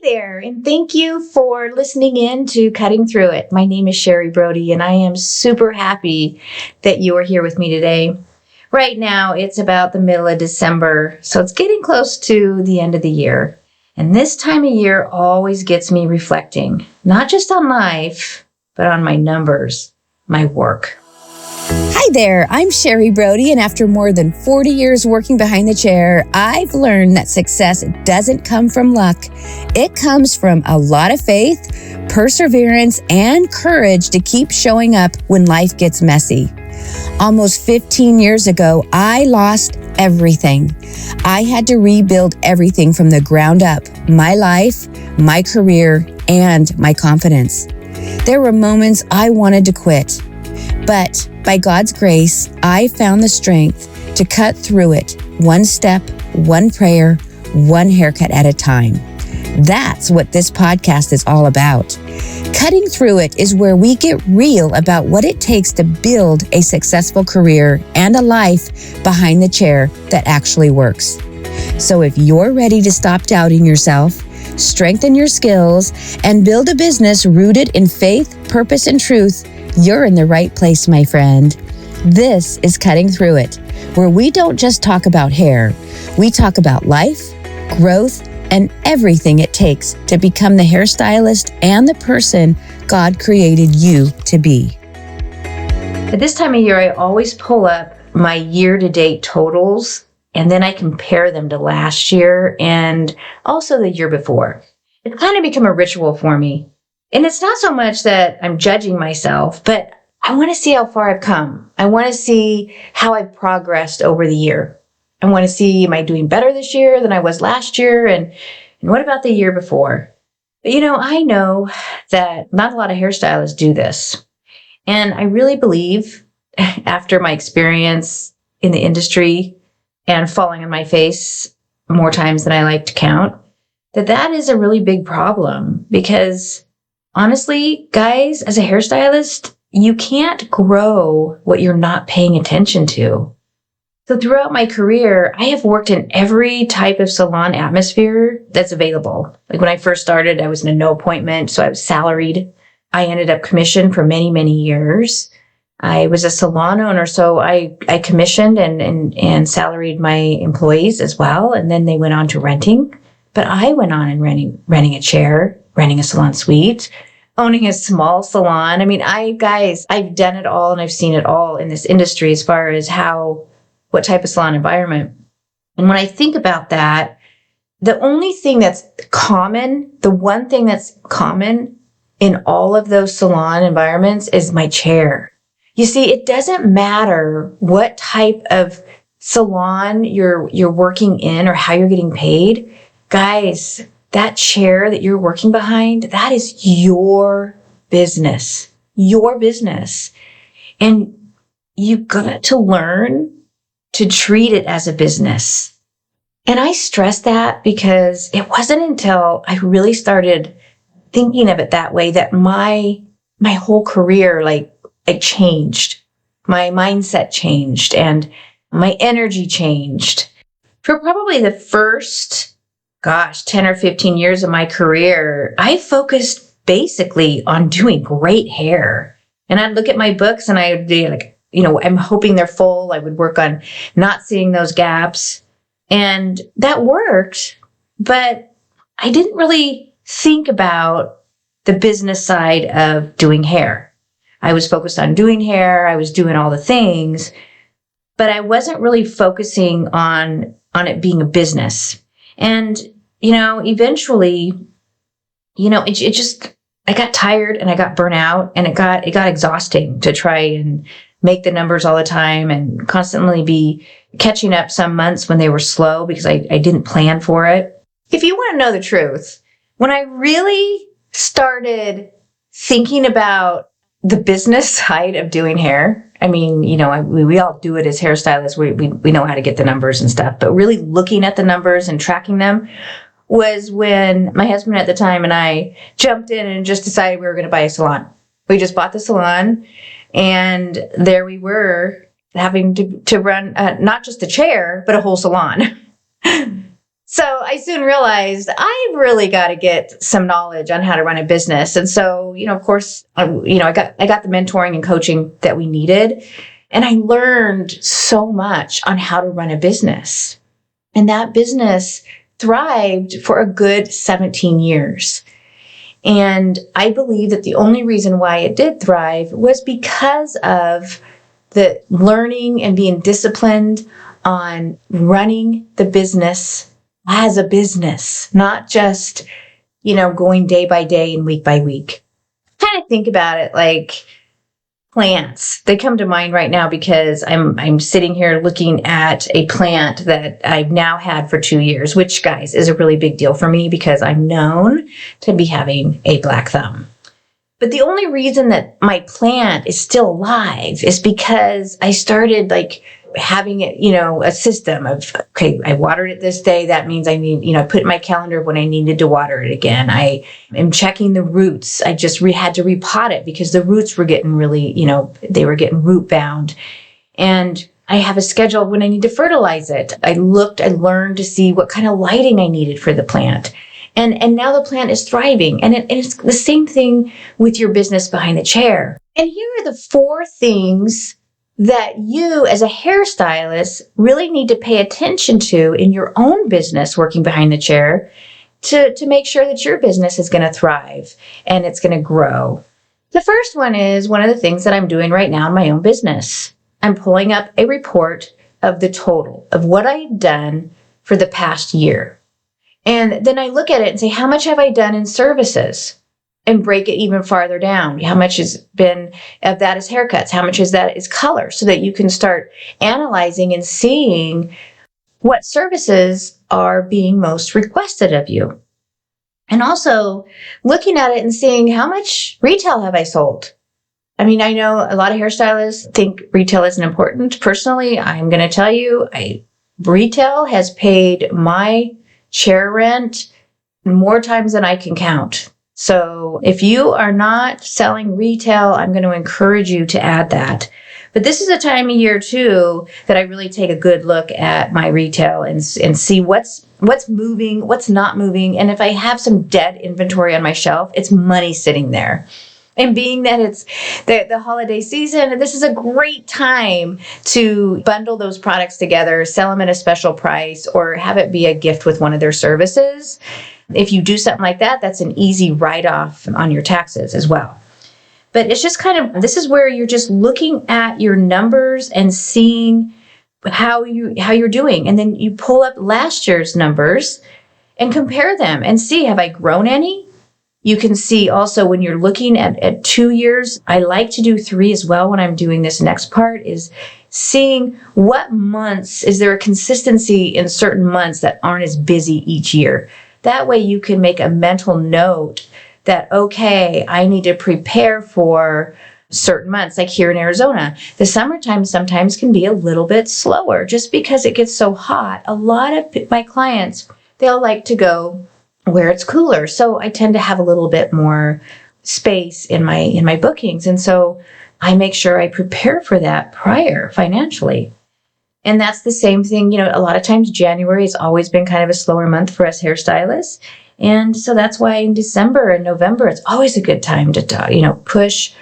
there, and thank you for listening in to Cutting Through It. My name is Sherry Brody, and I am super happy that you are here with me today. Right now, it's about the middle of December, so it's getting close to the end of the year. And this time of year always gets me reflecting, not just on life, but on my numbers, my work. Hi there, I'm Sherry Brody, and after more than 40 years working behind the chair, I've learned that success doesn't come from luck. It comes from a lot of faith, perseverance, and courage to keep showing up when life gets messy. Almost 15 years ago, I lost everything. I had to rebuild everything from the ground up, my life, my career, and my confidence. There were moments I wanted to quit. But by God's grace, I found the strength to cut through it, one step, one prayer, one haircut at a time. That's what this podcast is all about. Cutting Through It is where we get real about what it takes to build a successful career and a life behind the chair that actually works. So if you're ready to stop doubting yourself, strengthen your skills, and build a business rooted in faith, purpose, and truth, you're in the right place, my friend. This is Cutting Through It, where we don't just talk about hair. We talk about life, growth, and everything it takes to become the hairstylist and the person God created you to be. At this time of year, I always pull up my year-to-date totals, and then I compare them to last year and also the year before. It's kind of become a ritual for me. And it's not so much that I'm judging myself, but I want to see how far I've come. I want to see how I've progressed over the year. I want to see, am I doing better this year than I was last year? And what about the year before? But I know that not a lot of hairstylists do this. And I really believe, after my experience in the industry and falling on my face more times than I like to count, that is a really big problem. Because honestly, guys, as a hairstylist, you can't grow what you're not paying attention to. So throughout my career, I have worked in every type of salon atmosphere that's available. Like when I first started, I was in a no appointment, so I was salaried. I ended up commissioned for many, many years. I was a salon owner, so I commissioned and salaried my employees as well, and then they went on to renting. But I went on and renting a chair, renting a salon suite, owning a small salon. I mean, I've done it all and I've seen it all in this industry as far as what type of salon environment. And when I think about that, the only thing that's common, the one thing that's common in all of those salon environments is my chair. You see, it doesn't matter what type of salon you're working in or how you're getting paid. Guys, that chair that you're working behind, that is your business. Your business. And you've got to learn to treat it as a business. And I stress that because it wasn't until I really started thinking of it that way that my whole career like changed. My mindset changed and my energy changed. For probably the first 10 or 15 years of my career, I focused basically on doing great hair. And I'd look at my books and I would be like, I'm hoping they're full. I would work on not seeing those gaps. And that worked, but I didn't really think about the business side of doing hair. I was focused on doing hair. I was doing all the things, but I wasn't really focusing on it being a business. And, eventually, I got tired and I got burnt out and it got exhausting to try and make the numbers all the time and constantly be catching up some months when they were slow because I didn't plan for it. If you want to know the truth, when I really started thinking about the business side of doing hair, I mean, we all do it as hairstylists. We know how to get the numbers and stuff, but really looking at the numbers and tracking them was when my husband at the time and I jumped in and just decided we were going to buy a salon. We just bought the salon. And there we were having to run not just a chair, but a whole salon. So I soon realized I've really got to get some knowledge on how to run a business. And so, of course, I got the mentoring and coaching that we needed. And I learned so much on how to run a business. And that business thrived for a good 17 years. And I believe that the only reason why it did thrive was because of the learning and being disciplined on running the business as a business, not just, going day by day and week by week. Kind of think about it like plants. They come to mind right now because I'm sitting here looking at a plant that I've now had for 2 years, which, guys, is a really big deal for me because I'm known to be having a black thumb. But the only reason that my plant is still alive is because I started having it, a system of, okay, I watered it this day. That means I need, I put in my calendar when I needed to water it again. I am checking the roots. I just had to repot it because the roots were getting really, they were getting root bound. And I have a schedule when I need to fertilize it. I learned to see what kind of lighting I needed for the plant. And now the plant is thriving. And it's the same thing with your business behind the chair. And here are the 4 things that you as a hairstylist really need to pay attention to in your own business working behind the chair to make sure that your business is going to thrive and it's going to grow. The first one is one of the things that I'm doing right now in my own business. I'm pulling up a report of the total of what I've done for the past year. And then I look at it and say, how much have I done in services? And break it even farther down. How much has been of that is haircuts? How much is that is color? So that you can start analyzing and seeing what services are being most requested of you. And also looking at it and seeing how much retail have I sold? I mean, I know a lot of hairstylists think retail isn't important. Personally, I'm going to tell you, retail has paid my chair rent more times than I can count. So if you are not selling retail, I'm going to encourage you to add that. But this is a time of year too that I really take a good look at my retail and see what's moving, what's not moving. And if I have some dead inventory on my shelf, it's money sitting there. And being that it's the holiday season, this is a great time to bundle those products together, sell them at a special price, or have it be a gift with one of their services. If you do something like that, that's an easy write-off on your taxes as well. But it's just this is where you're just looking at your numbers and seeing how you're doing. And then you pull up last year's numbers and compare them and see, have I grown any? You can see also when you're looking at 2 years, I like to do 3 as well when I'm doing this next part, is seeing what months, is there a consistency in certain months that aren't as busy each year? That way you can make a mental note that, okay, I need to prepare for certain months. Like here in Arizona, the summertime sometimes can be a little bit slower just because it gets so hot. A lot of my clients, they'll like to go where it's cooler. So I tend to have a little bit more space in my bookings. And so I make sure I prepare for that prior financially. And that's the same thing, a lot of times January has always been kind of a slower month for us hairstylists. And so that's why in December and November, it's always a good time to, push,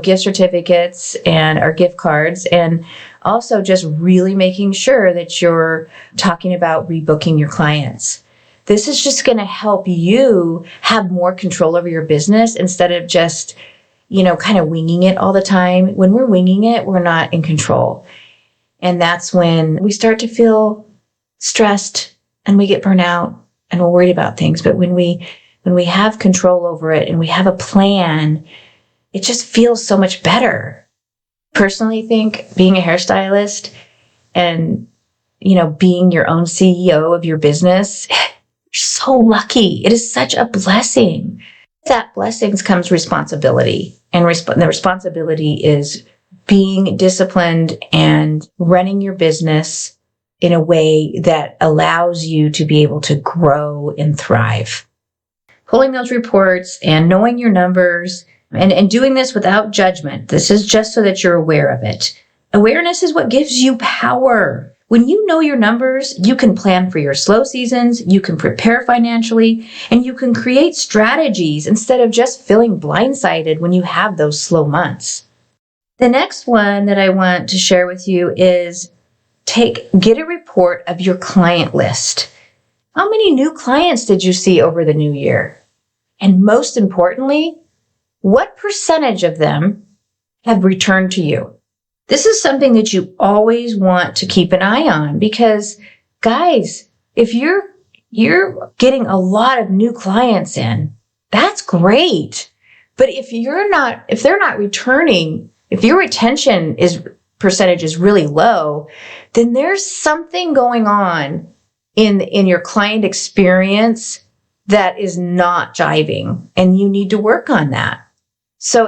gift certificates and our gift cards. And also just really making sure that you're talking about rebooking your clients. This is just going to help you have more control over your business instead of just, kind of winging it all the time. When we're winging it, we're not in control. And that's when we start to feel stressed and we get burnt out and we're worried about things. But when we have control over it and we have a plan, it just feels so much better. Personally think being a hairstylist and, being your own CEO of your business, you're so lucky. It is such a blessing. With that blessings comes responsibility. And the responsibility is being disciplined and running your business in a way that allows you to be able to grow and thrive. Pulling those reports and knowing your numbers and doing this without judgment. This is just so that you're aware of it. Awareness is what gives you power. When you know your numbers, you can plan for your slow seasons, you can prepare financially, and you can create strategies instead of just feeling blindsided when you have those slow months. The next one that I want to share with you is get a report of your client list. How many new clients did you see over the new year? And most importantly, what percentage of them have returned to you? This is something that you always want to keep an eye on because, guys, if you're getting a lot of new clients in, that's great. But if they're not returning, if your retention percentage is really low, then there's something going on in your client experience that is not jiving, and you need to work on that. So,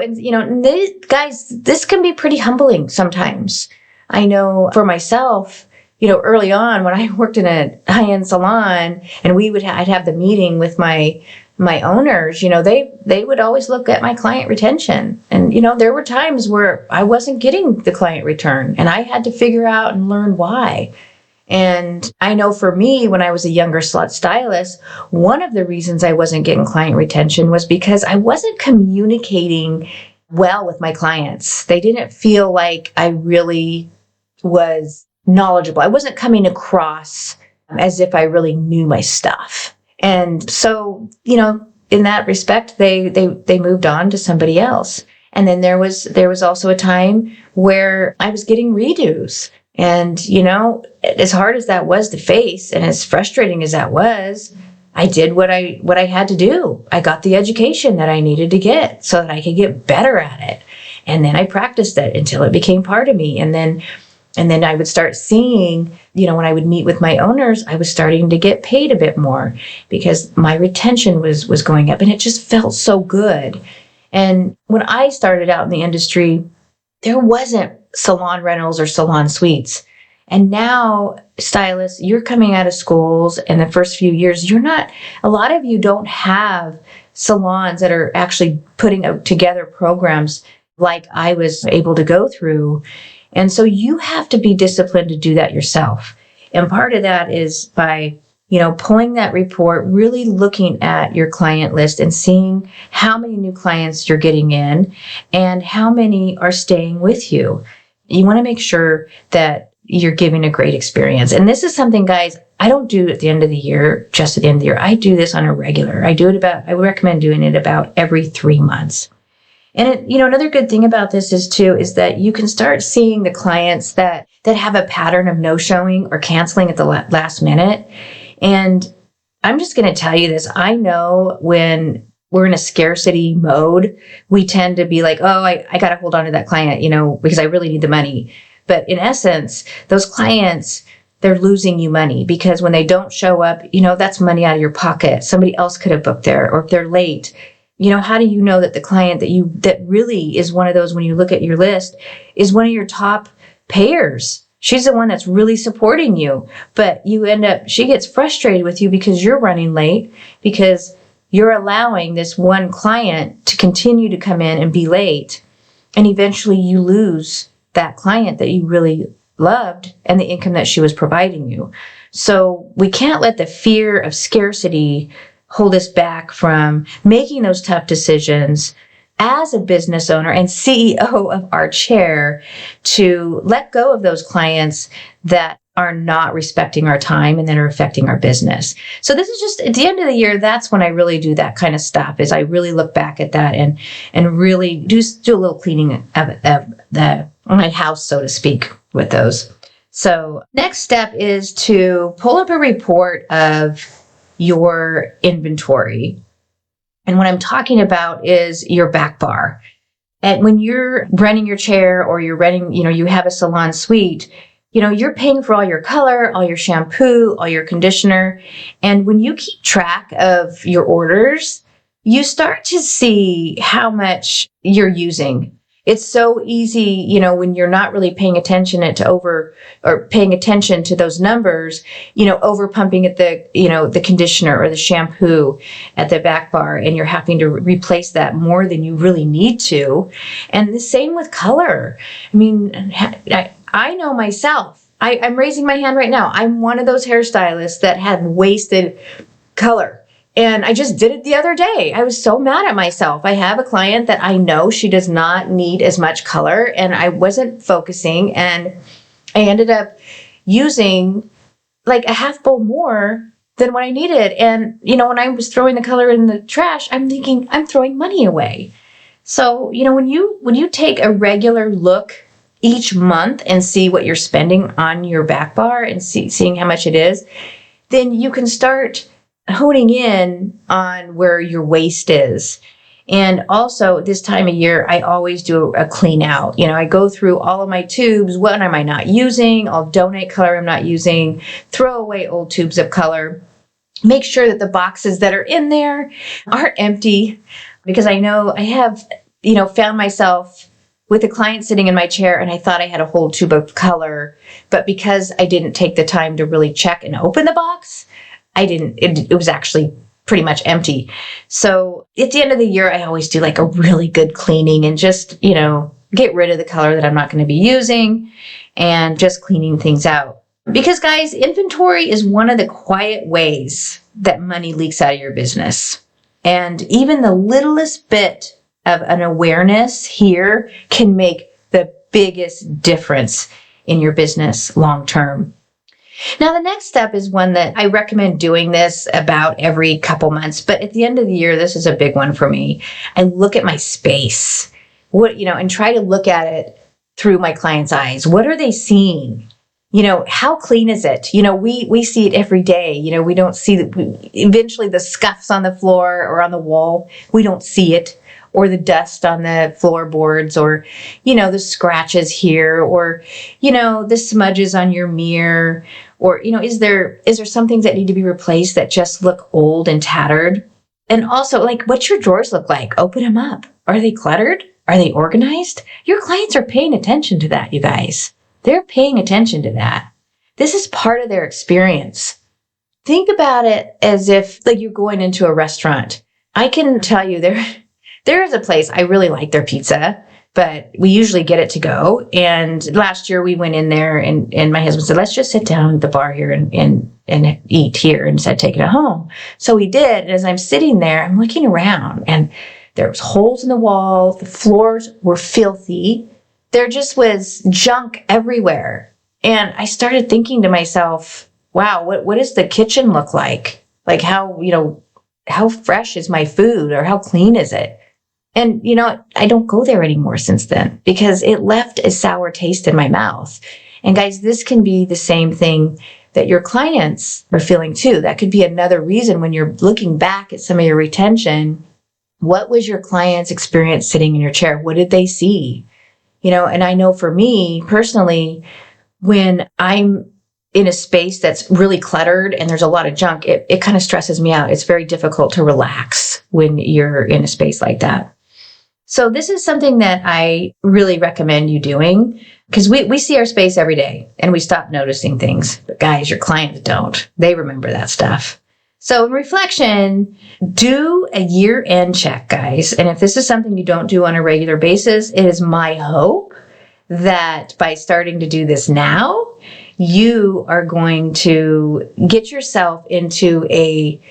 guys, this can be pretty humbling sometimes. I know for myself, early on when I worked in a high-end salon and I'd have the meeting with my owners, they would always look at my client retention. And, there were times where I wasn't getting the client return and I had to figure out and learn why. And I know for me, when I was a younger stylist, one of the reasons I wasn't getting client retention was because I wasn't communicating well with my clients. They didn't feel like I really was knowledgeable. I wasn't coming across as if I really knew my stuff. And so, in that respect, they moved on to somebody else. And then there was also a time where I was getting redos. And, as hard as that was to face and as frustrating as that was, I did what I had to do. I got the education that I needed to get so that I could get better at it. And then I practiced it until it became part of me. And then I would start seeing, when I would meet with my owners, I was starting to get paid a bit more because my retention was going up and it just felt so good. And when I started out in the industry, there wasn't salon rentals or salon suites. And now, stylists, you're coming out of schools and the first few years, a lot of you don't have salons that are actually putting together programs like I was able to go through. And so you have to be disciplined to do that yourself. And part of that is by pulling that report, really looking at your client list and seeing how many new clients you're getting in and how many are staying with you. You want to make sure that you're giving a great experience. And this is something, guys, I don't do at the end of the year, just at the end of the year. I do this on a regular. I recommend doing it about every 3 months. And another good thing about this is that you can start seeing the clients that have a pattern of no showing or canceling at the last minute. And I'm just going to tell you this. I know when we're in a scarcity mode, we tend to be like, oh, I got to hold on to that client, because I really need the money. But in essence, those clients, they're losing you money because when they don't show up, that's money out of your pocket. Somebody else could have booked there, or if they're late, how do you know that the client that really is one of those, when you look at your list, is one of your top payers? She's the one that's really supporting you, but she gets frustrated with you because you're running late, because you're allowing this one client to continue to come in and be late. And eventually you lose that client that you really loved and the income that she was providing you. So we can't let the fear of scarcity hold us back from making those tough decisions as a business owner and CEO of our chair, to let go of those clients that are not respecting our time and that are affecting our business. So this is just at the end of the year, that's when I really do that kind of stuff, is I really look back at that and really do a little cleaning of my house, so to speak, with those. So next step is to pull up a report of your inventory. And what I'm talking about is your back bar. And when you're renting your chair or you're renting, you have a salon suite, you're paying for all your color, all your shampoo, all your conditioner. And when you keep track of your orders, you start to see how much you're using. It's so easy, when you're not really paying attention paying attention to those numbers, over pumping at the conditioner or the shampoo at the back bar, and you're having to replace that more than you really need to. And the same with color. I mean, I know myself, I'm raising my hand right now. I'm one of those hairstylists that had wasted color. And I just did it the other day. I was so mad at myself. I have a client that I know she does not need as much color, and I wasn't focusing, and I ended up using like a half bowl more than what I needed. And, when I was throwing the color in the trash, I'm thinking I'm throwing money away. So, when you take a regular look each month and see what you're spending on your back bar and seeing how much it is, then you can start honing in on where your waste is. And also this time of year, I always do a clean out. I go through all of my tubes. What am I not using? I'll donate color I'm not using, throw away old tubes of color, make sure that the boxes that are in there are empty, because I know I have, found myself with a client sitting in my chair and I thought I had a whole tube of color, but because I didn't take the time to really check and open the box, it was actually pretty much empty. So at the end of the year, I always do like a really good cleaning and just, get rid of the color that I'm not going to be using and just cleaning things out. Because guys, inventory is one of the quiet ways that money leaks out of your business. And even the littlest bit of an awareness here can make the biggest difference in your business long term. Now, the next step is one that I recommend doing this about every couple months, but at the end of the year, this is a big one for me. I look at my space, and try to look at it through my client's eyes. What are they seeing? How clean is it? We see it every day. We don't see eventually the scuffs on the floor or on the wall. We don't see it. Or the dust on the floorboards, or, the scratches here, or, the smudges on your mirror, or, is there some things that need to be replaced that just look old and tattered? And also, like, what's your drawers look like? Open them up. Are they cluttered? Are they organized? Your clients are paying attention to that, you guys. They're paying attention to that. This is part of their experience. Think about it as if, like, you're going into a restaurant. I can tell you there is a place, I really like their pizza, but we usually get it to go. And last year we went in there and my husband said, let's just sit down at the bar here and eat here instead of taking it home. So we did. And as I'm sitting there, I'm looking around and there was holes in the wall. The floors were filthy. There just was junk everywhere. And I started thinking to myself, wow, what does the kitchen look like? Like how fresh is my food, or how clean is it? And, I don't go there anymore since then because it left a sour taste in my mouth. And guys, this can be the same thing that your clients are feeling too. That could be another reason when you're looking back at some of your retention. What was your client's experience sitting in your chair? What did they see? And I know for me personally, when I'm in a space that's really cluttered and there's a lot of junk, it kind of stresses me out. It's very difficult to relax when you're in a space like that. So this is something that I really recommend you doing, because we see our space every day and we stop noticing things. But guys, your clients don't. They remember that stuff. So in reflection, do a year-end check, guys. And if this is something you don't do on a regular basis, it is my hope that by starting to do this now, you are going to get yourself into a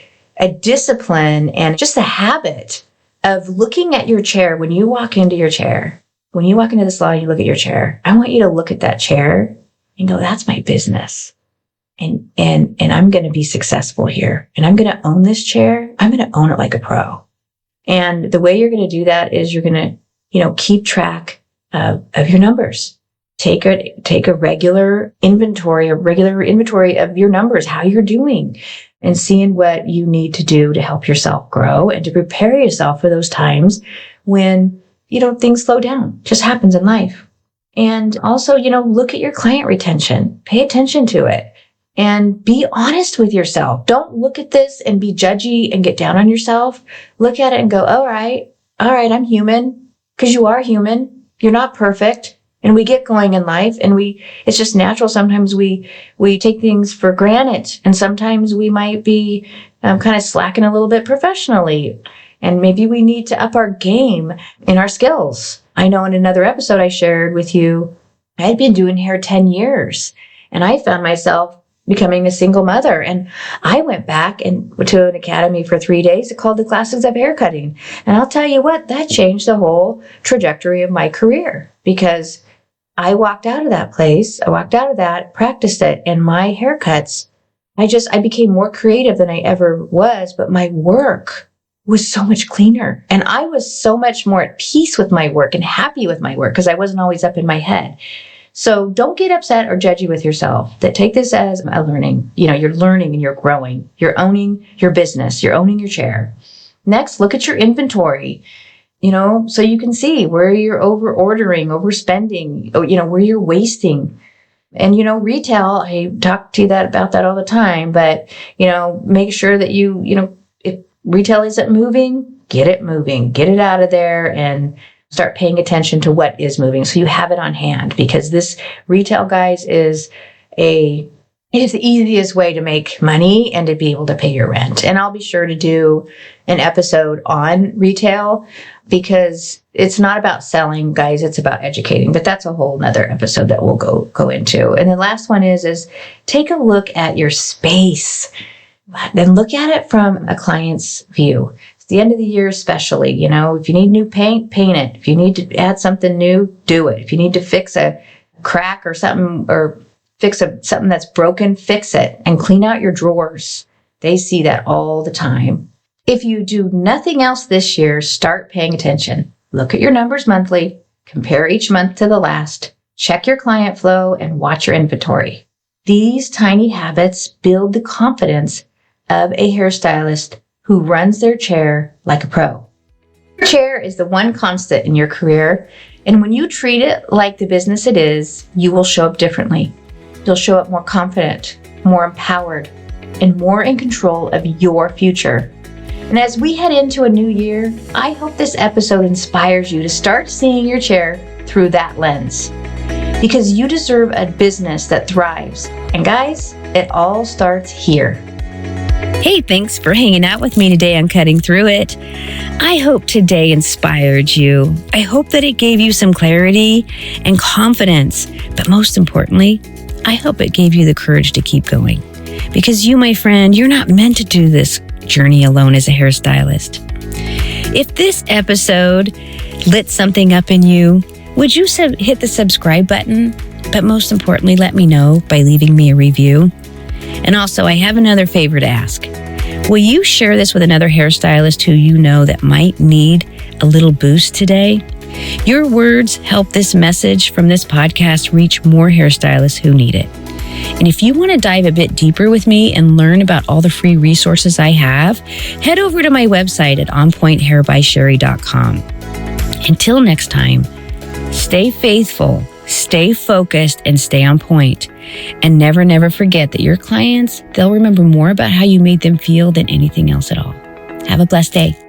discipline and just a habit of looking at your chair. When you walk into your chair, when you walk into the salon, you look at your chair. I want you to look at that chair and go, that's my business. And I'm going to be successful here. And I'm going to own this chair. I'm going to own it like a pro. And the way you're going to do that is you're going to, keep track of your numbers. Take a regular inventory of your numbers, how you're doing, and seeing what you need to do to help yourself grow and to prepare yourself for those times when, things slow down. It just happens in life. And also, look at your client retention. Pay attention to it and be honest with yourself. Don't look at this and be judgy and get down on yourself. Look at it and go, all right, I'm human, because you are human. You're not perfect. And we get going in life and it's just natural. Sometimes we take things for granted, and sometimes we might be kind of slacking a little bit professionally. And maybe we need to up our game in our skills. I know in another episode I shared with you, I had been doing hair 10 years And I found myself becoming a single mother. And I went back and to an academy for 3 days called the Classics of Haircutting. And I'll tell you what, that changed the whole trajectory of my career, because I walked out of that place. I walked out of that, practiced it, and my haircuts, I became more creative than I ever was, but my work was so much cleaner. And I was so much more at peace with my work and happy with my work because I wasn't always up in my head. So don't get upset or judgy with yourself. That take this as a learning. You're learning and you're growing. You're owning your business. You're owning your chair. Next, look at your inventory, so you can see where you're over ordering, overspending, where you're wasting. And, retail, I talk to you about that all the time, but, make sure that if retail isn't moving, get it moving, get it out of there and start paying attention to what is moving so you have it on hand, because this retail, guys, it is the easiest way to make money and to be able to pay your rent. And I'll be sure to do an episode on retail, because it's not about selling, guys, it's about educating. But that's a whole nother episode that we'll go into. And the last one is take a look at your space. Then look at it from a client's view. It's the end of the year especially, if you need new paint, paint it. If you need to add something new, do it. If you need to fix a crack or something, or fix something that's broken, fix it, and clean out your drawers. They see that all the time. If you do nothing else this year, start paying attention. Look at your numbers monthly, compare each month to the last, check your client flow, and watch your inventory. These tiny habits build the confidence of a hairstylist who runs their chair like a pro. Your chair is the one constant in your career, and when you treat it like the business it is, you will show up differently. You'll show up more confident, more empowered, and more in control of your future. And as we head into a new year, I hope this episode inspires you to start seeing your chair through that lens, because you deserve a business that thrives. And guys, it all starts here. Hey, thanks for hanging out with me today on Cutting Through It. I hope today inspired you. I hope that it gave you some clarity and confidence, but most importantly, I hope it gave you the courage to keep going. Because you, my friend, you're not meant to do this journey alone as a hairstylist. If this episode lit something up in you, would you hit the subscribe button? But most importantly, let me know by leaving me a review. And also, I have another favor to ask. Will you share this with another hairstylist who you know that might need a little boost today? Your words help this message from this podcast reach more hairstylists who need it. And if you want to dive a bit deeper with me and learn about all the free resources I have, head over to my website at onpointhairbysherry.com. Until next time, stay faithful, stay focused, and stay on point. And never, never forget that your clients, they'll remember more about how you made them feel than anything else at all. Have a blessed day.